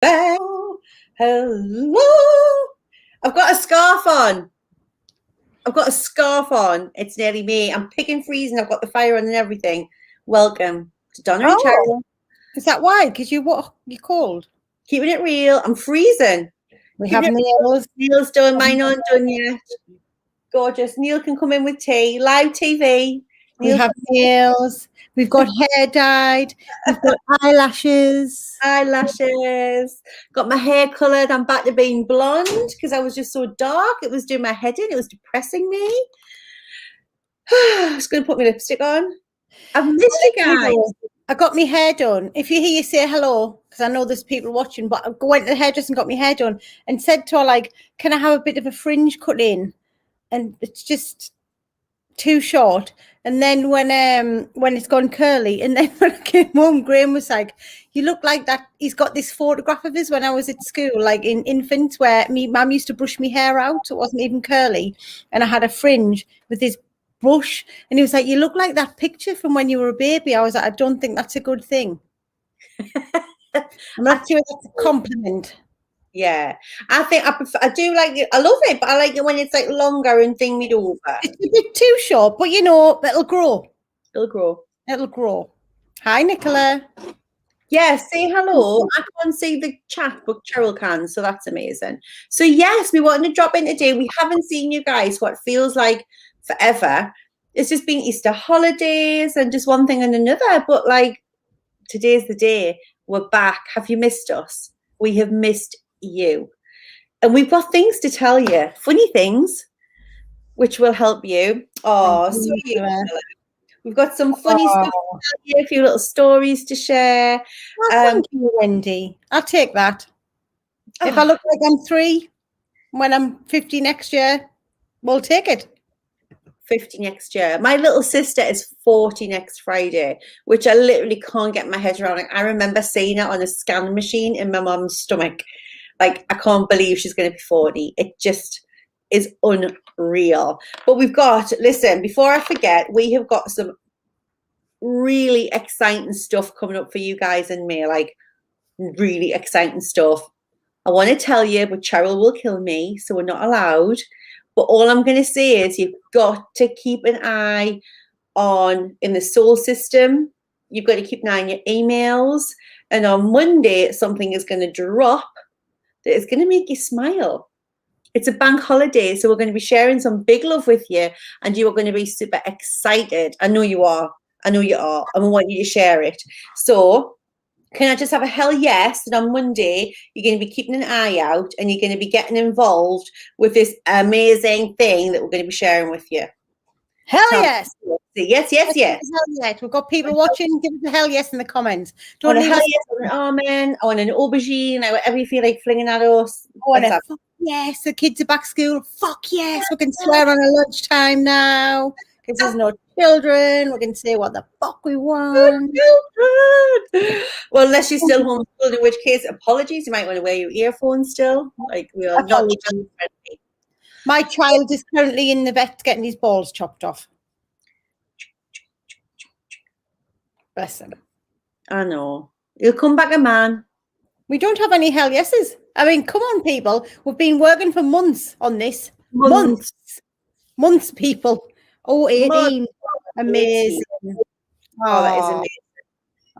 Hello. I've got a scarf on. It's nearly May. I'm picking freezing. I've got the fire on and everything. Welcome to Donna and Cheryl. Is that why? Because you're cold? Keeping it real. I'm freezing. We have nails. Neil's done. Mine aren't done yet. Gorgeous. Neil can come in with tea. Live TV. We have nails. We've got hair dyed. We've got eyelashes. Got my hair coloured. I'm back to being blonde because I was just so dark. It was doing my head in. It was depressing me. I was going to put my lipstick on. I've missed you guys. I got my hair done. If you hear you say hello, because I know there's people watching, but I went to the hairdresser and got my hair done and said to her, like, can I have a bit of a fringe cut in? And it's just too short. And then when it's gone curly, and then when I came home, Graham was like, you look like that. He's got this photograph of his when I was at school, like in infants, where me mum used to brush my hair out. So it wasn't even curly. And I had a fringe with this brush. And he was like, you look like that picture from when you were a baby. I was like, I don't think that's a good thing. I'm not sure that's a compliment. Yeah, I think I do like it. I love it, but I like it when it's like longer and thingied over. It's a bit too short, but you know, it'll grow. It'll grow. Hi, Nicola. Yes, say hello. I can't see the chat, but Cheryl can, so that's amazing. So yes, we wanted to drop in today. We haven't seen you guys what feels like forever. It's just been Easter holidays and just one thing and another. But like, today's the day. We're back. Have you missed us? We have missed you. And we've got things to tell you. Funny things, which will help you. Oh, sweet. We've got some funny stuff to tell you, a few little stories to share. Thank you, Wendy. I'll take that. If I look like I'm 3 when I'm 50 next year, we'll take it. 50 next year. My little sister is 40 next Friday, which I literally can't get my head around. Like, I remember seeing it on a scan machine in my mum's stomach. Like, I can't believe she's going to be 40. It just is unreal. But we've got, listen, before I forget, we have got some really exciting stuff coming up for you guys and me. Like, really exciting stuff. I want to tell you, but Cheryl will kill me, so we're not allowed. But all I'm going to say is you've got to keep an eye on in the soul system. You've got to keep an eye on your emails. And on Monday, something is going to drop that is going to make you smile. It's a bank holiday, so we're going to be sharing some big love with you, and you are going to be super excited. I know you are. And I want you to share it. So can I just have a hell yes? And on Monday, you're going to be keeping an eye out and you're going to be getting involved with this amazing thing that we're going to be sharing with you. Hell yes. Yes. Hell yes. We've got people watching. Give us a hell yes in the comments. Don't leave us. I want an almond. I want an aubergine. Whatever you feel like flinging at us. Fuck yes. The kids are back school. Fuck yes. We can swear on a lunchtime now. Because there's no children. We can say what the fuck we want. Well, unless you're still homeschooled, in which case, apologies. You might want to wear your earphones still. Like, we are not friendly. My child is currently in the vet getting his balls chopped off. Bless him. I know. He'll come back a man. We don't have any hell yeses. I mean, come on, people. We've been working for months on this. Months, people. 18. Amazing. Oh, that is amazing.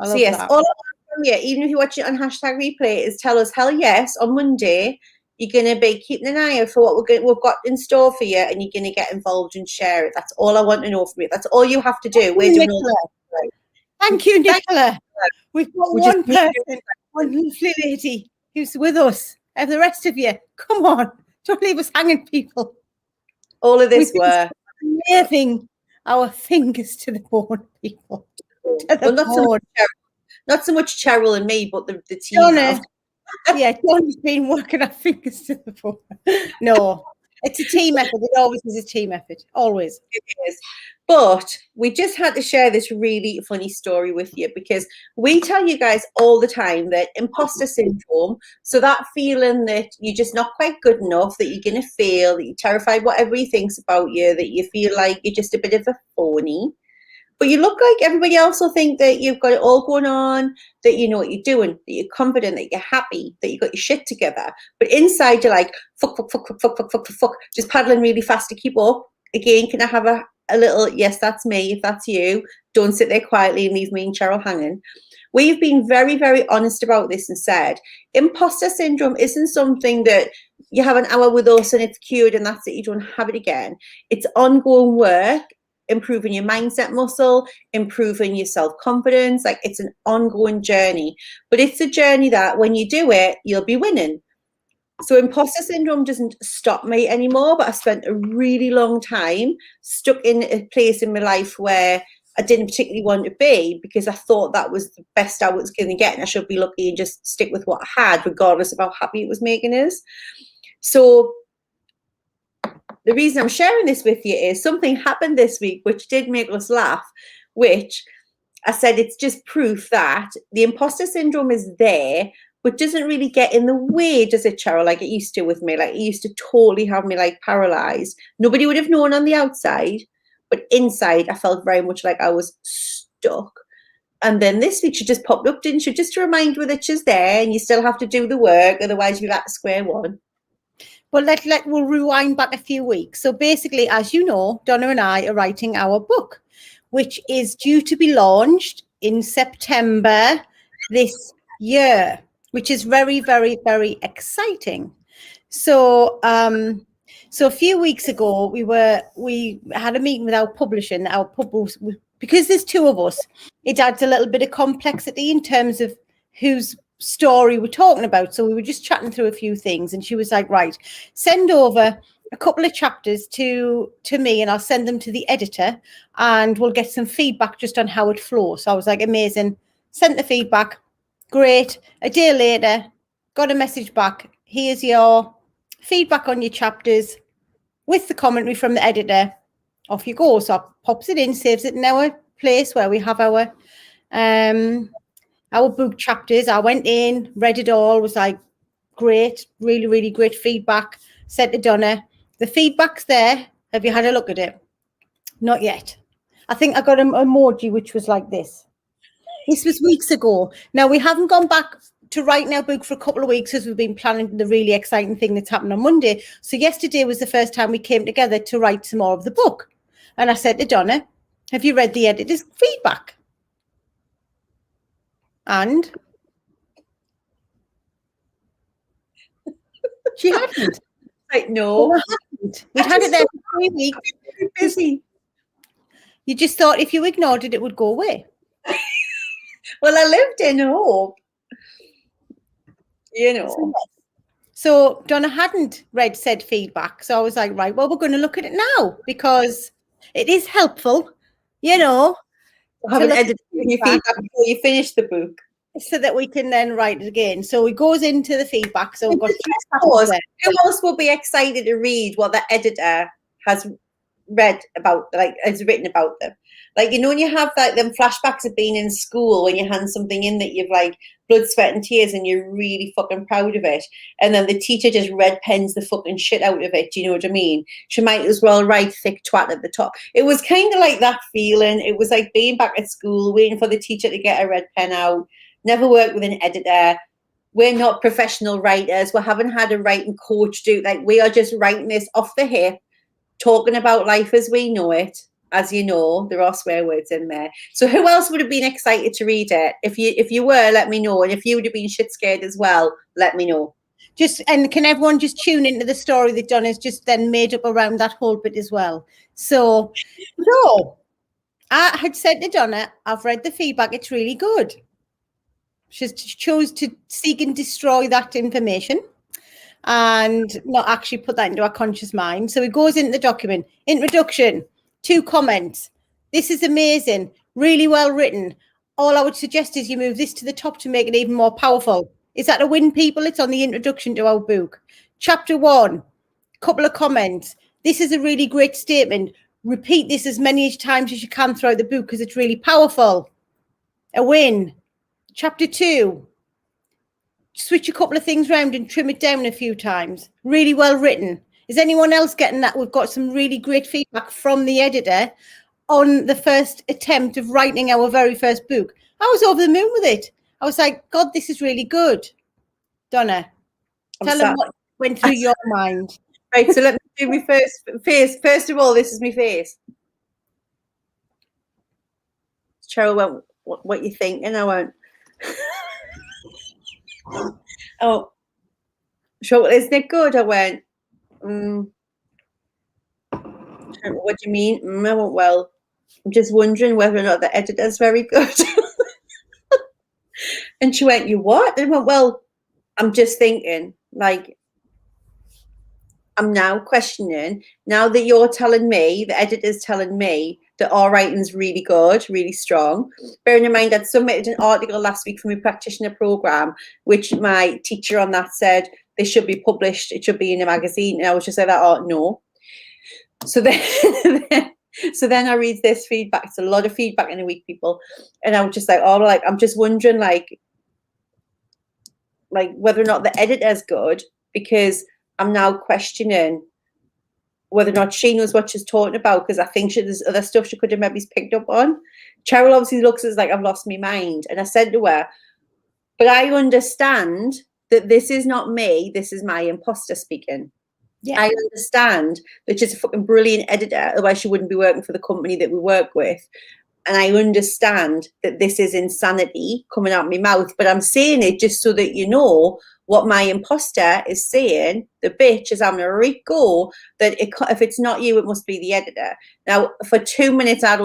So yes, all I want from you, even if you watch it on #replay, is tell us hell yes on Monday. You're going to be keeping an eye out for what we've got in store for you, and you're going to get involved and share it. That's all I want to know from you. That's all you have to do. We're doing all that. Thank you, Nicola. We've got one person, one lovely lady who's with us. And the rest of you, come on. Don't leave us hanging, people. All of this work. Moving our fingers to the bone, people. Not so much Cheryl and me, but the team. Donna's been working our fingers to the bone. No, it's a team effort. It always is a team effort. Always. It is. But we just had to share this really funny story with you because we tell you guys all the time that imposter syndrome, so that feeling that you're just not quite good enough, that you're going to fail, that you're terrified what everybody thinks about you, that you feel like you're just a bit of a phony. but you look like everybody else will think that you've got it all going on, that you know what you're doing, that you're confident, that you're happy, that you've got your shit together. But inside you're like, fuck, fuck, fuck, fuck, fuck, fuck, fuck, fuck, fuck, just paddling really fast to keep up. Again, can I have a little, yes, that's me, if that's you, don't sit there quietly and leave me and Cheryl hanging. We've been very, very honest about this and said, imposter syndrome isn't something that you have an hour with us and it's cured and that's it, you don't have it again. It's ongoing work, improving your mindset muscle, improving your self-confidence. Like, it's an ongoing journey, but it's a journey that when you do it, you'll be winning. So imposter syndrome doesn't stop me anymore, but I spent a really long time stuck in a place in my life where I didn't particularly want to be, because I thought that was the best I was going to get and I should be lucky and just stick with what I had, regardless of how happy it was making us. So the reason I'm sharing this with you is something happened this week which did make us laugh, which I said it's just proof that the imposter syndrome is there, but doesn't really get in the way, does it, Cheryl? Like it used to with me. Like, it used to totally have me like paralyzed. Nobody would have known on the outside, but inside I felt very much like I was stuck. And then this week she just popped up, didn't she? Just to remind you that she's there and you still have to do the work, otherwise you're at square one. Well, we'll rewind back a few weeks. So basically, as you know, Donna and I are writing our book, which is due to be launched in September this year, which is very, very, very exciting. So, so a few weeks ago, we had a meeting with our publishing. Our because there's two of us, it adds a little bit of complexity in terms of whose story we're talking about. So we were just chatting through a few things, and she was like, right, send over a couple of chapters to me and I'll send them to the editor and we'll get some feedback just on how it flows. So I was like, amazing. Sent the feedback. Great. A day later, got a message back. Here's your feedback on your chapters with the commentary from the editor. Off you go. So I pops it in, saves it in our place where we have our book chapters. I went in, read it all, was like, great, really, really great feedback. Said to Donna, the feedback's there. Have you had a look at it? Not yet. I think I got an emoji which was like this. This was weeks ago. Now, we haven't gone back to writing our book for a couple of weeks because we've been planning the really exciting thing that's happened on Monday. So yesterday was the first time we came together to write some more of the book. And I said to Donna, have you read the editor's feedback? And she hadn't. Like, no. Well, I hadn't. We'd had it there for 3 weeks. Busy. You just thought if you ignored it, it would go away. Well, I lived in hope. You know. So Donna hadn't read said feedback. So I was like, right, well, we're going to look at it now because it is helpful, you know. Have an editor your feedback before you finish the book, so that we can then write it again. So it goes into the feedback. So we've got who else will be excited to read what the editor has read about, like has written about them? Like, you know, when you have like them flashbacks of being in school when you hand something in that you've like blood, sweat and tears and you're really fucking proud of it, and then the teacher just red pens the fucking shit out of it. Do you know what I mean? She might as well write thick twat at the top. It was kind of like that feeling. It was like being back at school, waiting for the teacher to get a red pen out. Never worked with an editor. We're not professional writers. We haven't had a writing coach do, like, we are just writing this off the hip, talking about life as we know it. As you know, there are swear words in there. So who else would have been excited to read it? If you were, let me know. And if you would have been shit scared as well, let me know. And can everyone just tune into the story that Donna's just then made up around that whole bit as well? So I had said to Donna, I've read the feedback. It's really good. She chose to seek and destroy that information and not actually put that into our conscious mind. So it goes into the document. Introduction, 2 comments. This is amazing. Really well written. All I would suggest is you move this to the top to make it even more powerful. Is that a win, people? It's on the introduction to our book. Chapter 1, couple of comments. This is a really great statement. Repeat this as many times as you can throughout the book because it's really powerful. A win. Chapter 2, switch a couple of things around and trim it down a few times. Really well written. Is anyone else getting that? We've got some really great feedback from the editor on the first attempt of writing our very first book. I was over the moon with it. I was like, God, this is really good. Donna, tell them what went through your mind. Right, so let me do my face. First of all, this is my face. Cheryl went, what you think? And I went, oh, so isn't it good? I went, what do you mean? I went, well, I'm just wondering whether or not the editor's very good. And she went, you what? And I went, well, I'm just thinking, like, I'm now questioning, now that you're telling me, the editor's telling me that our writing's really good, really strong. Bearing in mind, I'd submitted an article last week for my practitioner program, which my teacher on that said they should be published, it should be in a magazine. And I was just like, oh, no. So then I read this feedback. It's a lot of feedback in a week, people. And I was just like, oh, like, I'm just wondering, like whether or not the editor's good, because I'm now questioning whether or not she knows what she's talking about, because I think there's other stuff she could have maybe picked up on. Cheryl obviously looks as like I've lost my mind. And I said to her, but I understand that this is not me. This is my imposter speaking. Yeah. I understand that she's a fucking brilliant editor. Otherwise she wouldn't be working for the company that we work with. And I understand that this is insanity coming out of my mouth, but I'm saying it just so that you know what my imposter is saying. The bitch is having a right go that if it's not you, it must be the editor. Now, for 2 minutes, I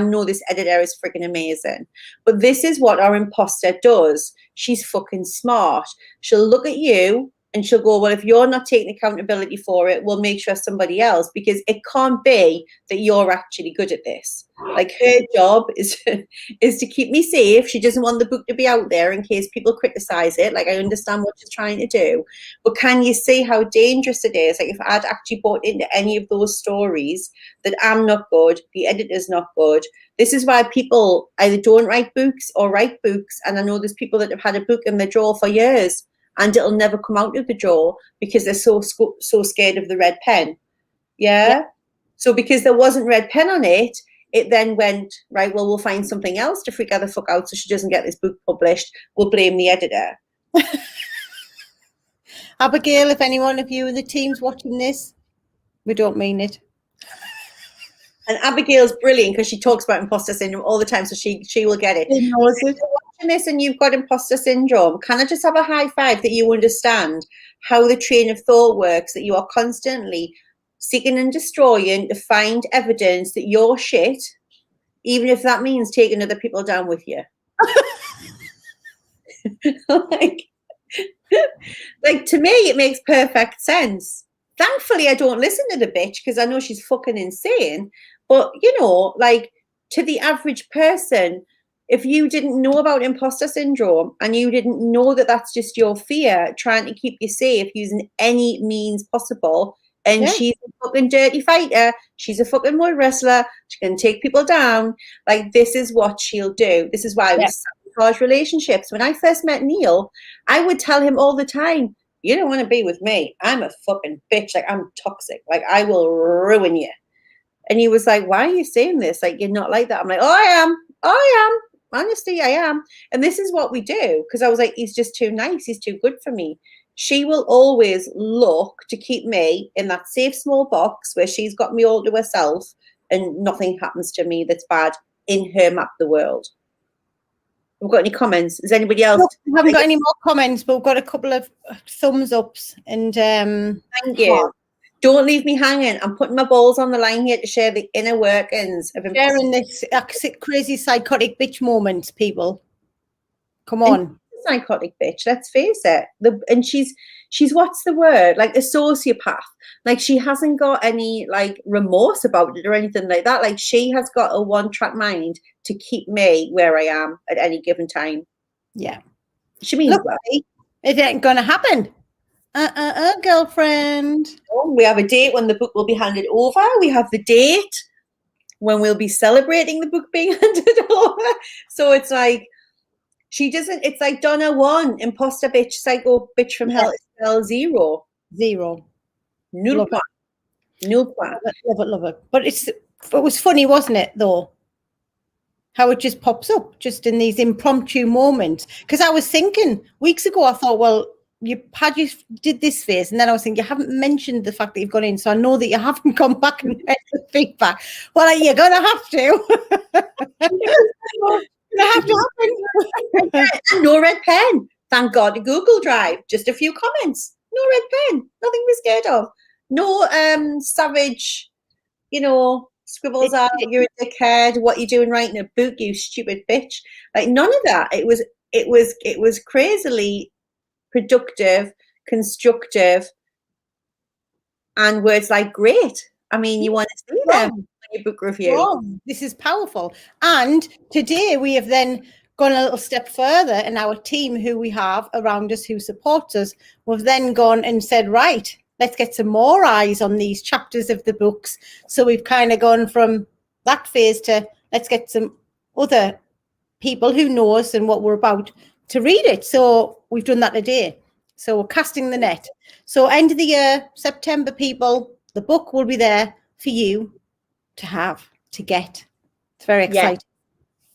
know this editor is freaking amazing. But this is what our imposter does. She's fucking smart. She'll look at you and she'll go, well, if you're not taking accountability for it, we'll make sure somebody else, because it can't be that you're actually good at this. Like, her job is to keep me safe. She doesn't want the book to be out there in case people criticize it. Like, I understand what she's trying to do. But can you see how dangerous it is? Like, if I'd actually bought into any of those stories that I'm not good, the editor's not good. This is why people either don't write books or write books. And I know there's people that have had a book in their drawer for years and it'll never come out of the drawer because they're so scared of the red pen. Yeah? So because there wasn't red pen on it, it then went, right, well, we'll find something else to freak her the fuck out so she doesn't get this book published. We'll blame the editor. Abigail, if any one of you in the team's watching this, we don't mean it. And Abigail's brilliant because she talks about imposter syndrome all the time, so she will get it. She knows it. If you're watching this and you've got imposter syndrome, can I just have a high five that you understand how the train of thought works, that you are constantly seeking and destroying to find evidence that you're shit, even if that means taking other people down with you. like to me, it makes perfect sense. Thankfully, I don't listen to the bitch because I know she's fucking insane. But, you know, like, to the average person, if you didn't know about imposter syndrome and you didn't know that that's just your fear trying to keep you safe using any means possible, and she's a fucking dirty fighter, she's a fucking mud wrestler, she can take people down, like, this is what she'll do. This is why we sabotage relationships. When I first met Neil, I would tell him all the time, you don't want to be with me. I'm a fucking bitch. Like, I'm toxic. Like, I will ruin you. And he was like, why are you saying this? Like, you're not like that. I'm like, oh, I am. Honestly, I am. And this is what we do. Because I was like, he's just too nice. He's too good for me. She will always look to keep me in that safe small box where she's got me all to herself and nothing happens to me that's bad in her map of the world. Have we got any comments? Is anybody else? Look, we haven't got any more comments, but we've got a couple of thumbs ups. And thank you. Don't leave me hanging. I'm putting my balls on the line here to share the inner workings of sharing this crazy psychotic bitch moment, people. Come on. Psychotic bitch, let's face it. And she's what's the word? Like a sociopath. Like, she hasn't got any like remorse about it or anything like that. Like, she has got a one-track mind to keep me where I am at any given time. Yeah. She means well. It ain't gonna happen. Girlfriend. Oh, we have a date when the book will be handed over. We have the date when we'll be celebrating the book being handed over. So it's like, she doesn't, it's like Donna 1, imposter bitch, psycho bitch from hell, spell 0. Zero. Null point. Love it. But it's it was funny, wasn't it, though? How it just pops up just in these impromptu moments. Because I was thinking weeks ago, I thought, well, you did this phase, and then I was thinking you haven't mentioned the fact that you've gone in, so I know that you haven't gone back and read the feedback. Well, you're gonna have to. Gonna have to happen. No red pen. Thank God. Google Drive. Just a few comments. No red pen. Nothing to be scared of. No savage, scribbles out, you're a dickhead, what you doing writing a book, you stupid bitch. Like none of that. It was crazily productive, constructive, and words like great. I mean, you want to see them on your book review. Wrong. This is powerful. And today we have then gone a little step further, and our team who we have around us who supports us, we've then gone and said, right, let's get some more eyes on these chapters of the books. So we've kind of gone from that phase to let's get some other people who know us and what we're about to read it. So we've done that today. So we're casting the net. So end of the year, September, people, the book will be there for you to get. It's very exciting.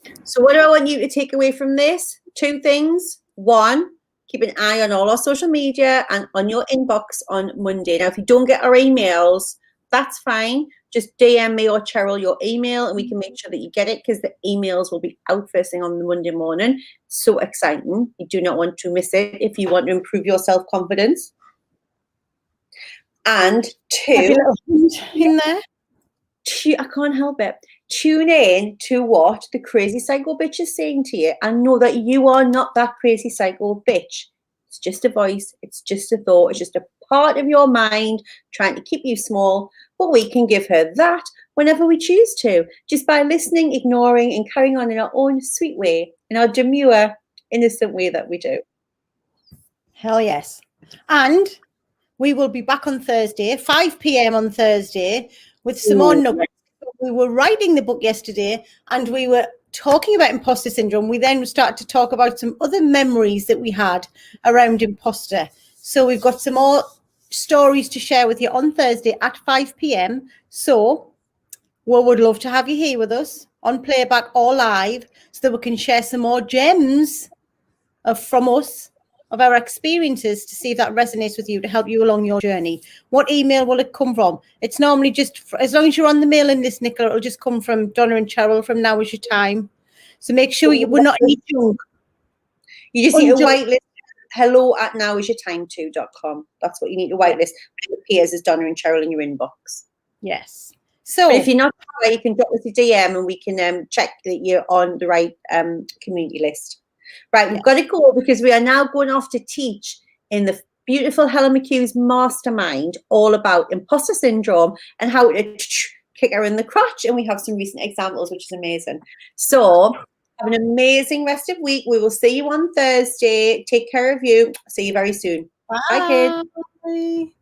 Yeah. So what do I want you to take away from this? 2 things. 1, keep an eye on all our social media and on your inbox on Monday. Now, if you don't get our emails, that's fine. Just DM me or Cheryl your email and we can make sure that you get it, because the emails will be out first thing on the Monday morning. So exciting. You do not want to miss it if you want to improve your self-confidence. And 2, in there. I can't help it. Tune in to what the crazy psycho bitch is saying to you and know that you are not that crazy psycho bitch. It's just a voice. It's just a thought. It's just a part of your mind trying to keep you small. But we can give her that whenever we choose to, just by listening, ignoring, and carrying on in our own sweet way, in our demure, innocent way that we do. Hell yes. And we will be back on Thursday, 5 p.m. on Thursday, with some more nuggets. We were writing the book yesterday and we were talking about imposter syndrome. We then started to talk about some other memories that we had around imposter. So we've got some more stories to share with you on Thursday at 5 p.m. So we would love to have you here with us on playback or live so that we can share some more gems from us, of our experiences, to see if that resonates with you, to help you along your journey. What email will it come from? It's normally just, as long as you're on the mailing list, Nicola, it'll just come from Donna and Cheryl from Now Is Your Time. So make sure we're not in your junk. You just need to whitelist hello@nowisyourtime2.com. That's what you need to whitelist. It appears as Donna and Cheryl in your inbox. Yes. So but if you're not sure, you can drop us a DM and we can check that you're on the right community list. Right, we've got to go because we are now going off to teach in the beautiful Helen McHugh's mastermind all about imposter syndrome and how to kick her in the crotch. And we have some recent examples, which is amazing. So have an amazing rest of week. We will see you on Thursday. Take care of you. See you very soon. Bye. Bye, kids.